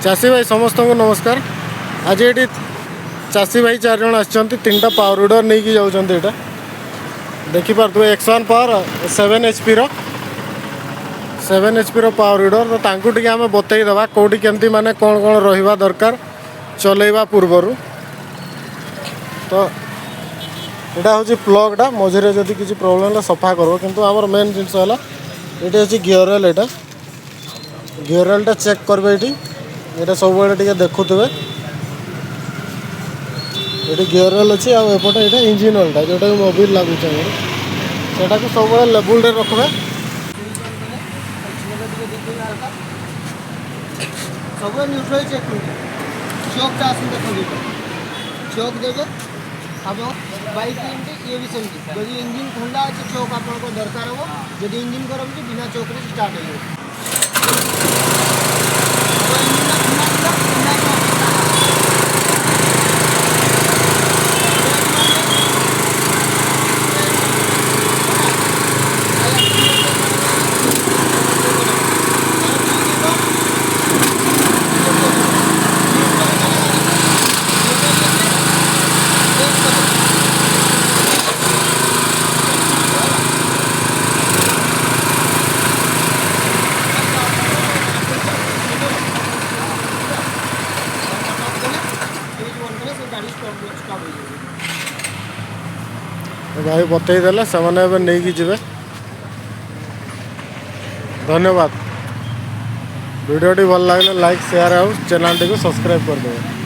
चाषी भाई समस्त को नमस्कार। आज ये चाषी भाई 4 जन आछंती 3टा पावर विडर नहीं कि जाउछंती। एटा देखि पारथुवे एक्शन पावर 7 HP रो 7 HP रो पावर विडर। तो तांकु टिके आमे बतई दबा कोठी केमती माने कोन कोन रहिबा दरकार चलेबा पूर्वरु। तो एटा होची प्लगटा मझिरे जदि किछि प्रॉब्लम ला सफा करबो, किंतु हमर मेन जिंस हला एटा होची गियर ऑयल। एटा गियर ऑयल टा चेक करबे। एटा सब बेले टिके देखुथुवे ये गियर ऑयल अच्छी आउटे ये इंजिन ऑयलटा जोटा मोबिल लगुच सेटा को सब लेवल रे रखबे। सब न्यूट्रल चेक चौकटा आस चौक देवे अब बाइक ये भी सेमती जब इंजिन ठंडा अच्छे चौक आपको दरकार हो। जब इंजिन गरम है बिना चौक रे स्टार्ट हो। भाई बतईदेला से नहीं कि जीवे। धन्यवाद। वीडियो भल लगे लाइक शेयर और चैनल टी सब्सक्राइब कर देवे।